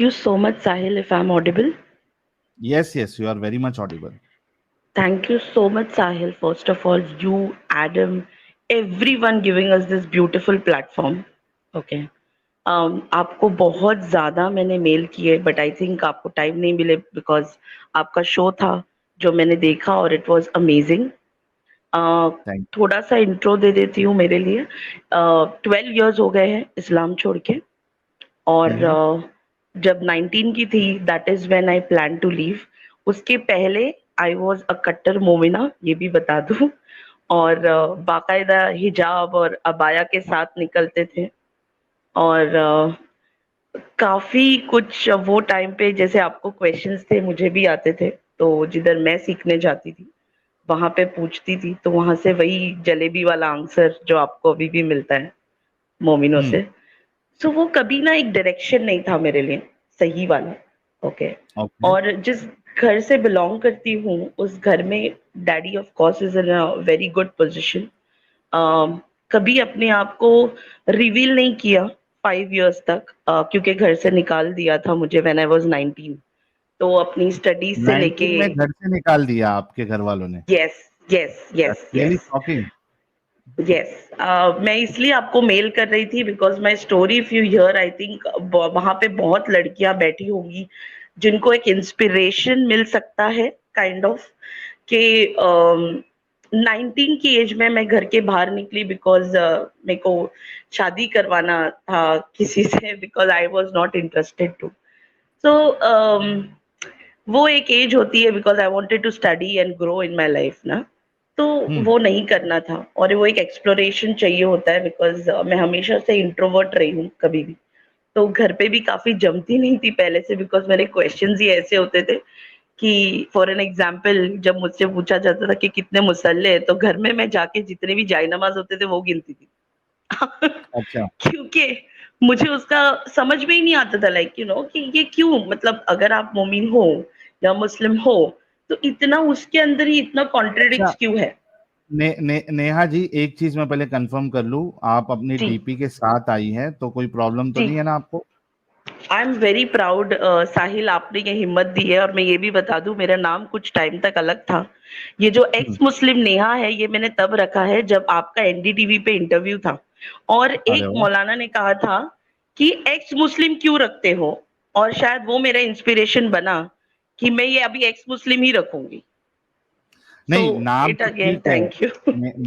you so much, Sahil, if I'm audible. Yes, yes, you are very much audible. Thank you so much, Sahil. First of all, you, Adam, everyone giving us this beautiful platform. Okay. आपको बहुत ज़्यादा मैंने mail किए but I think आपको time नहीं मिले because आपका show था जो मैंने देखा और इट वाज अमेजिंग। Thank थोड़ा सा इंट्रो दे देती हूँ मेरे लिए। 12 इयर्स हो गए हैं इस्लाम छोड़ के और you. जब 19 की थी that is when I plan to leave. उसके पहले आई वाज अ कट्टर मोमिना, ये भी बता दूं। और बाकायदा हिजाब और अबाया के साथ निकलते थे और काफी कुछ वो टाइम पे जैसे आपको क्वेश्चंस थे मुझे भी आते थे, तो जिधर मैं सीखने जाती थी वहां पे पूछती थी तो वहां से वही जलेबी वाला आंसर जो आपको अभी भी मिलता है मोमिनो Hmm. से। सो वो कभी ना एक डायरेक्शन नहीं था मेरे लिए सही वाला। ओके। Okay. और जिस घर से बिलोंग करती हूँ उस घर में daddy of course is in a very good position. कभी अपने आप को रिवील नहीं किया 5 इयर्स तक, क्योंकि घर से निकाल दिया था मुझे व्हेन आई वाज 19। तो अपनी स्टडीज से लेके 19 में घर से निकाल दिया आपके घर वालों ने? Yes yes That's yes really yes shocking. Yes. मैं इसलिए आपको मेल कर रही थी because my story if you here I think वहां पे बहुत लड़कियां बैठी होंगी जिनको एक इंस्पिरेशन मिल सकता है काइंड ऑफ कि 19 की एज में मैं घर के बाहर निकली बिकॉज मेरे को शादी करवाना था किसी से because I was not interested to. So वो एक एज होती है because I wanted to study and grow in my life ना। तो Hmm. वो नहीं करना था और वो एक एक्सप्लोरेशन चाहिए होता है बिकॉज मैं हमेशा से इंट्रोवर्ट रही हूँ कभी भी। तो घर पे भी काफी जमती नहीं थी पहले से बिकॉज मेरे क्वेश्चंस ही ऐसे होते थे कि फॉर एन एग्जाम्पल जब मुझसे पूछा जाता था कि कितने मुसल्ले हैं तो घर में मैं जाके जितने भी जाय नमाज होते थे वो गिनती थी। अच्छा। क्योंकि मुझे उसका समझ में ही नहीं आता था लाइक यू नो कि ये क्यों, मतलब अगर आप मोमिन हो या मुस्लिम हो तो इतना उसके अंदर ही इतना अच्छा, कॉन्ट्रडिक्ट क्यों है। नेहा जी, एक चीज मैं पहले कंफर्म कर लूं, आप अपनी जी डीपी के साथ आई हैं तो कोई प्रॉब्लम तो जी। नहीं है ना आपको? आई एम वेरी प्राउड साहिल, आपने ये हिम्मत दी है। और मैं ये भी बता दूं मेरा नाम कुछ टाइम तक अलग था। ये जो हम्म। एक्स मुस्लिम नेहा है ये मैंने तब रखा है जब आपका एनडीटीवी पे इंटरव्यू था और अरे एक वाह। मौलाना ने कहा था कि एक्स मुस्लिम क्यों रखते हो, और शायद वो मेरा इंस्पिरेशन बना कि मैं ये अभी एक्स मुस्लिम ही रखूंगी। सो नहीं, नाम इट तो अगेन ठीक है। Thank you.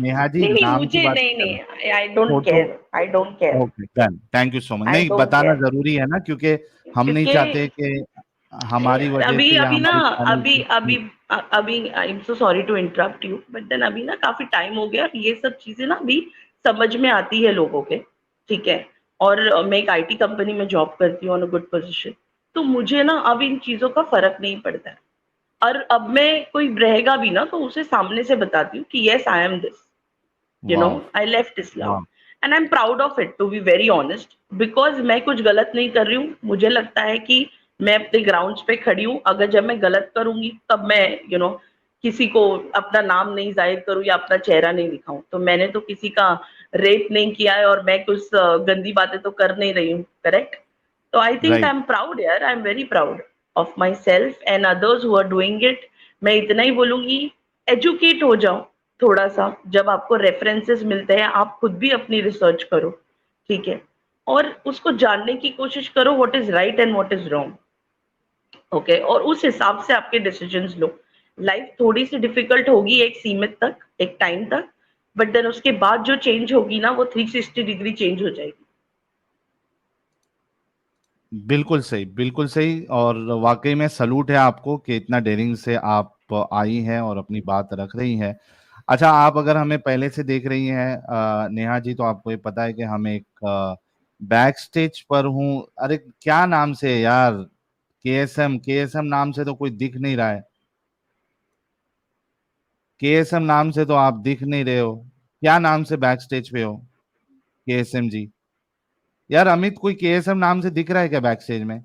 नेहा जी, नहीं नहीं नाम की मुझे बात नहीं कर रहा नहीं आई डोंट हूँ। Photo. Care, I don't care, okay, done, thank you so much. I नहीं, डोंट बताना केयर। जरूरी है ना, क्योंकि हम नहीं क्योंकि चाहते कि हमारी वजह अभी से या अभी ना हमारी फैमिली अभी अभी की। अभी I am so sorry to interrupt you but then अभी ना काफी टाइम हो गया ये सब चीजें ना अभी समझ में आती है लोगों के। ठीक है। और मैं एक आईटी कंपनी में जॉब करती हूँ ऑन अ गुड पोजीशन। तो मुझे ना अब इन चीजों का फर्क नहीं पड़ता है। और अब मैं कोई रहेगा भी ना तो उसे सामने से बताती हूँ कि yes I am this, you know वाह। आई लेफ्ट इस्लाम वाह। And I am proud of it to be very honest because मैं कुछ गलत नहीं कर रही हूँ। मुझे लगता है कि मैं अपने ग्राउंड्स पे खड़ी हूँ। अगर जब मैं गलत करूंगी तब मैं किसी को अपना नाम नहीं जाहिर करूँ या अपना चेहरा नहीं दिखाऊं। तो मैंने तो किसी का रेप नहीं किया है और मैं कुछ गंदी बातें तो कर नहीं रही हूँ, करेक्ट। तो I think I right. Am proud यार, I am very proud of myself and others who are doing it. मैं इतना ही बोलूंगी, एजुकेट हो जाओ थोड़ा सा। जब आपको रेफरेंसेस मिलते हैं आप खुद भी अपनी रिसर्च करो, ठीक है। और उसको जानने की कोशिश करो what is right and what is wrong. Okay. और उस हिसाब से आपके डिसीजंस लो। लाइफ थोड़ी सी डिफिकल्ट होगी एक सीमित तक, एक टाइम तक, बट देन उसके बाद जो चेंज होगी ना वो 360 डिग्री चेंज हो जाएगी। बिल्कुल सही, बिल्कुल सही। और वाकई में सलूट है आपको कि इतना डेयरिंग से आप आई हैं और अपनी बात रख रही हैं। अच्छा, आप अगर हमें पहले से देख रही हैं नेहा जी, तो आपको ये पता है कि हम एक बैक स्टेज पर हूँ। अरे क्या नाम से है यार? केएसएम, केएसएम नाम से तो कोई दिख नहीं रहा है। केएसएम नाम से तो आप दिख नहीं रहे हो। क्या नाम से बैक स्टेज पे हो केएसएम जी? यार अमित, कोई केएसएम नाम से दिख रहा है क्या बैक स्टेज में?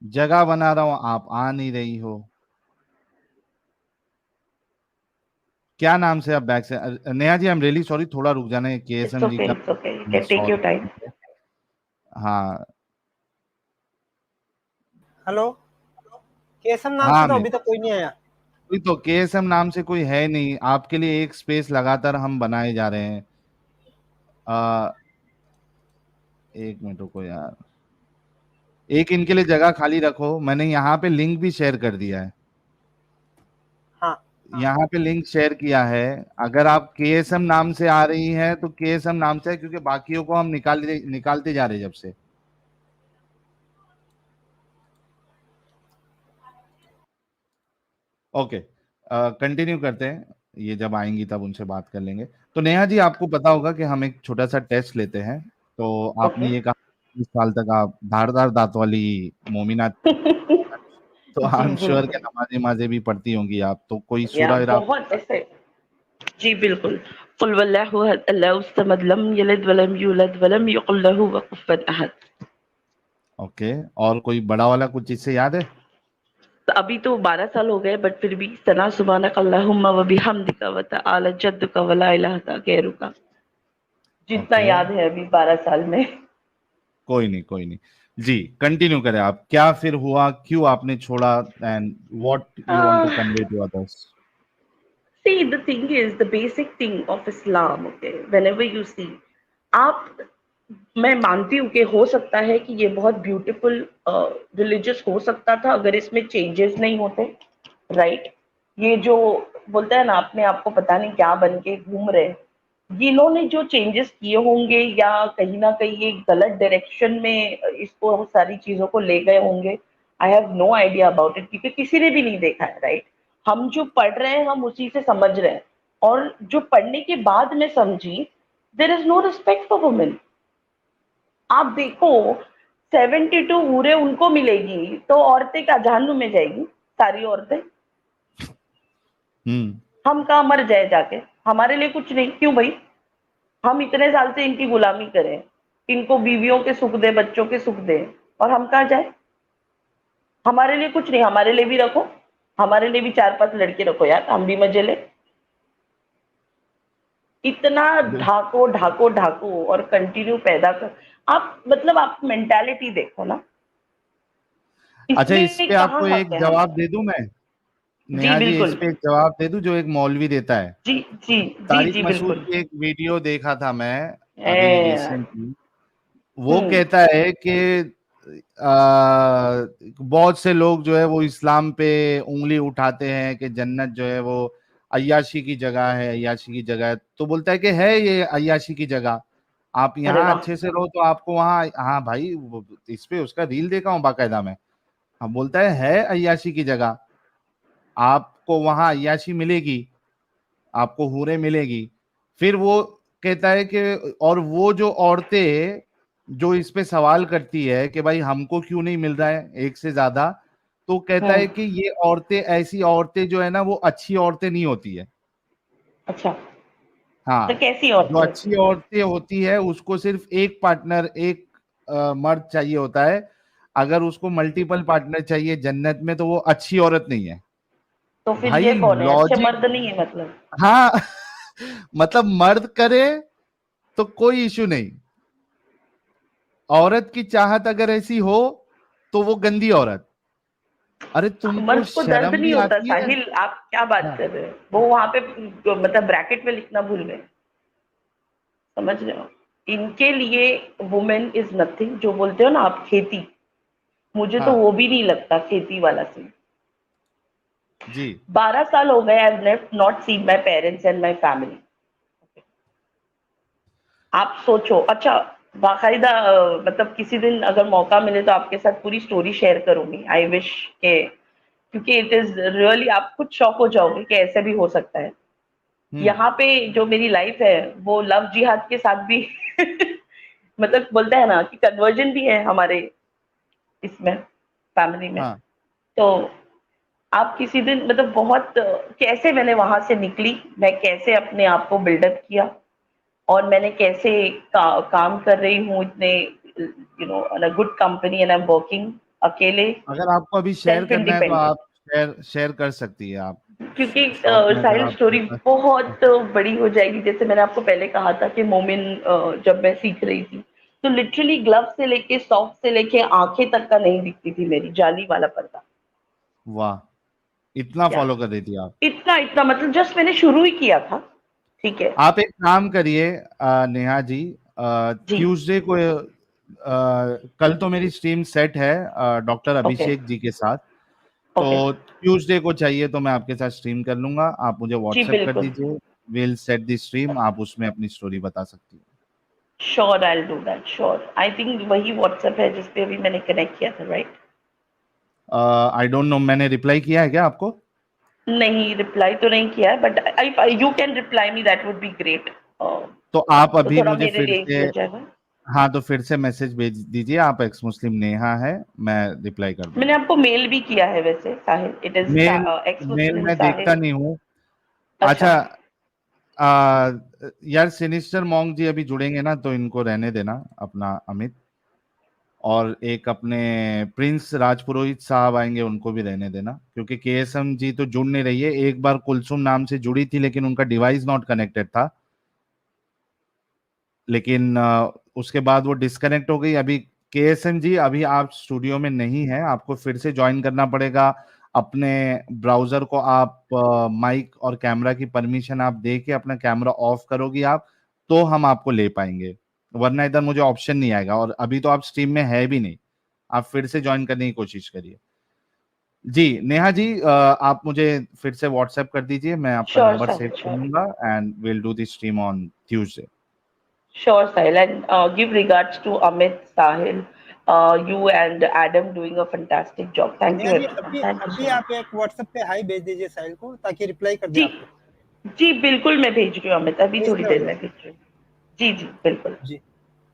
जगह बना रहा हूं, आप आ नहीं रही हो। क्या नाम से आप बैक से? Neha ji, I am really sorry, थोड़ा रुक जाना है, इट्स केएसएम जी ओके, का। It's okay, you can take your sorry. Time. हाँ हेलो, केसम नाम से हाँ तो मैं अभी तक कोई नहीं आया। कोई तो केएसएम नाम से कोई है नहीं, आपके लिए एक स्पेस लगातार हम बनाए जा रहे हैं। आ, एक मिनट रुको यार, एक इनके लिए जगह खाली रखो, मैंने यहाँ पे लिंक भी शेयर कर दिया है। हाँ, यहाँ पे लिंक शेयर किया है। अगर आप केएसएम नाम से आ रही हैं तो केएसएम नाम से है, क्योंकि बाकियों को हम निकालते जा रहे हैं जब से। ओके, कंटिन्यू करते हैं, ये जब आएंगी तब उनसे बात कर लेंगे। तो नेहा जी, आपको पता होगा कि हम एक छोटा सा टेस्ट लेते हैं। तो आपने ओके। ये कहा 20 साल तक आप धारदार दांत वाली मोमिना थी, तो आई जी एम श्योर कि बिल्कुल। नमाज़े माजे भी पढ़ती होंगी आप, तो कोई या सूरा वगैरह आपको बहुत ऐसे। जी बिल्कुल। कुल वल्लाहु अहद अल्लाहु समद लम यलिद वलम यूलद वलम यकुल लहु कुफुवन अहद। ओके, और कोई बड़ा वाला कुछ चीज से याद है? तो अभी तो 12 साल हो गए, बट फिर भी सना सुबहानक अल्लाहुम्मा व बिहम्दिका व तआला जद्दुका व ला इलाहा गैरुका, जितना ओके, याद है अभी 12 साल में। कोई नहीं कोई नहीं। जी, कंटिन्यू करें आप, क्या फिर हुआ, क्यों आपने छोड़ा, and what you want to convey to others? See, the thing is, the basic thing of Islam, okay, whenever you see, आप, मैं मानती हूँ कि हो सकता है कि ये बहुत ब्यूटीफुल रिलीजियस हो सकता था अगर इसमें चेंजेस नहीं होते, राइट। ये जो बोलते हैं ना, अपने आप को पता नहीं क्या बन के घूम रहे हैं, इन्होंने जो चेंजेस किए होंगे या कहीं ना कहीं ये गलत डायरेक्शन में इसको सारी चीजों को ले गए होंगे। I have no idea about it, क्योंकि किसी ने भी नहीं देखा है, राइट। हम जो पढ़ रहे हैं हम उसी से समझ रहे हैं, और जो पढ़ने के बाद में समझी, there is no respect for women. आप देखो, 72 हूरें उनको मिलेगी तो औरतें क्या जहन्नुम में जाएगी, सारी औरतें। हम्म। हम कहाँ मर जाए जाके, हमारे लिए कुछ नहीं क्यों भाई? हम इतने साल से इनकी गुलामी करें, इनको बीवियों के सुख दे, बच्चों के सुख दे, और हम कहाँ जाए? हमारे लिए कुछ नहीं, हमारे लिए भी रखो, हमारे लिए भी 4-5 लड़के रखो यार, हम भी मजे ले। इतना ढाको ढाको ढाको और कंटिन्यू पैदा कर। आप मतलब आप मेंटालिटी देखो ना, अच्छा, इस पे इसमें कहाँ आपको हक एक है जवाब हमारा? दे दूं मैं, जी नेहा जी, इस बिल्कुल। पे एक जवाब दे दूं जो एक मौलवी देता है। जी जी। जी तारिक जी मसूद बिल्कुल। की एक वीडियो देखा था मैं अभी ए, रिसेंटली। वो हम्म। कहता है कि बहुत से लोग जो है वो इस्लाम पे उंगली उठाते हैं कि जन्नत जो है वो अय्याशी की जगह है, अय्याशी की जगह है। तो बोलता है कि है ये अय्याशी की जगह, आप अरे यहाँ वाह। अच्छे से रहो तो आपको वहाँ, हाँ भाई इस पे उसका रील देखा हूँ बाकायदा मैं। हाँ, बोलता है अय्याशी की जगह, आपको वहाँ अय्याशी मिलेगी, आपको हूरें मिलेगी। फिर वो कहता है कि और वो जो औरतें जो इस पे सवाल करती है कि भाई हमको क्यों नहीं मिल रहा है एक से ज्यादा, तो कहता है हम्म। कि ये औरतें, ऐसी औरतें जो है ना वो अच्छी औरतें नहीं होती है। अच्छा, तो हाँ, कैसी जो औरतें होती अच्छी है? औरतें होती है उसको सिर्फ एक पार्टनर, एक मर्द चाहिए होता है। अगर उसको मल्टीपल पार्टनर चाहिए जन्नत में तो वो अच्छी औरत नहीं है। तो फिर भाई ये कौन है, अच्छे लॉजिक, मर्द नहीं है मतलब? हाँ मतलब मर्द करे तो कोई इशू नहीं, औरत की चाहत अगर ऐसी हो तो वो गंदी औरत। अरे तुमको मर्द को दर्द शर्म नहीं भी होता आती है? साहिल, आप क्या बात हाँ, कर रहे हो? वो वहां पे मतलब ब्रैकेट में लिखना भूल गए, समझ रहे हो? इनके लिए वुमेन इज नथिंग, जो बोलते हो ना आप खेती, मुझे तो हाँ वो भी नहीं लगता खेती वाला सीन। जी। 12 साल हो गए, I have not seen my parents and my family. आप सोचो, अच्छा, बाकायदा मतलब किसी दिन अगर मौका मिले तो आपके साथ पूरी स्टोरी शेयर करूंगी, आई विश के, क्योंकि इट इज रियली, आप खुद शॉक हो जाओगे कि ऐसे भी हो सकता है। हम्म। यहाँ पे जो मेरी लाइफ है वो लव जिहाद के साथ भी मतलब बोलते हैं ना कि कन्वर्जन भी है हमारे इसमें, फैमिली में। हाँ, तो आप किसी दिन मतलब बहुत कैसे मैंने वहां से निकली, मैं कैसे अपने आप को बिल्डअप किया, और मैंने कैसे काम कर रही हूँ इतने, good company, and I am working अकेले, अगर आपको अभी शेयर सेल्फ करना है तो इंडिपेंडेंट। आप शेयर शेयर कर सकती है आप, क्योंकि शौक में अगर साहिल आपको स्टोरी होता बहुत है। बड़ी हो जाएगी, जैसे मैंने आपको पहले कहा था कि मोमिन जब मैं सीख रही थी, तो लिटरली ग्लव से लेके सॉक्स से लेके आंखें तक का नहीं दिखती थी मेरी, जाली वाला पर्दा। वाह, इतना या फॉलो कर रही थी आप। इतना इतना मतलब जस्ट मैंने शुरू ही किया था, ठीक है। आप एक काम करिए नेहा जी, जी। ट्यूसडे को कल तो मेरी स्ट्रीम सेट है डॉक्टर ओके अभिषेक जी के साथ, ओके। तो ट्यूसडे को चाहिए तो मैं आपके साथ स्ट्रीम कर लूंगा, आप मुझे जी व्हाट्सएप कर बिल्कुल। दीजिए, विल सेट द स्ट्रीम, आप उसमें अपनी स्टोरी बता सकती हैं। Sure, I will do that, sure. I think वही व्हाट्सएप है जिस पे अभी मैंने कनेक्ट किया था, राइट? आई डोंट नो, मैंने रिप्लाई किया है क्या आपको? नहीं, रिप्लाई तो नहीं किया है, but if you can reply me that would be great. तो आप तो अभी थोड़ा मुझे मेरे फिर लिए से, इजी हो जाएगा। हाँ तो फिर से मैसेज भेज दीजिए, आप एक्स मुस्लिम नेहा है, मैं रिप्लाई कर मैंने दूंगा। आपको मेल भी किया है वैसे, Sahil, it is male, ex male Muslim मैं देखता साहिल। नहीं हूँ। अच्छा। अच्छा, यार सिनिस्टर मॉन्ग जी अभी जुड़ेंगे ना, तो इनको रहने देना अपना अमित, और एक अपने प्रिंस राजपुरोहित साहब आएंगे, उनको भी रहने देना, क्योंकि केएसएम जी तो जुड़ नहीं रही है। एक बार कुलसुम नाम से जुड़ी थी लेकिन उनका डिवाइस नॉट कनेक्टेड था, लेकिन उसके बाद वो डिस्कनेक्ट हो गई। अभी केएसएम जी, अभी आप स्टूडियो में नहीं है, आपको फिर से ज्वाइन करना पड़ेगा। अपने ब्राउजर को आप माइक और कैमरा की परमिशन आप दे के अपना कैमरा ऑफ करोगी आप, तो हम आपको ले पाएंगे, वरना इधर मुझे ऑप्शन नहीं आएगा। और अभी तो आप स्ट्रीम में है भी नहीं, आप फिर से ज्वाइन करने की कोशिश करिए। जी नेहा जी, आप मुझे फिर से व्हाट्सएप कर दीजिए, मैं आपका श्योर नंबर सेव साहिल, कर श्योर। लूंगा, and will do the stream on Tuesday. Sure, Sahil, and give regards to Amit, Sahil, you and Adam doing a fantastic job. Thank you, Neha ji, everyone. अभी Thank you अभी so much. आप एक WhatsApp पे high भेज दीजिए साहिल को, ताकि reply कर दे जी आपको। जी बिल्कुल, मैं भेज रही हूँ अमित, अभी प्लीज थोड़ी देर में करिए। भेज रही हूँ। जी जी बिल्कुल। जी।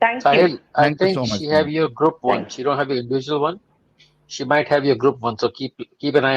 Thank you. Sahil, I thank you think so she much have Neha. your group one. Thank She don't have your individual one. She might have your group one, so keep an eye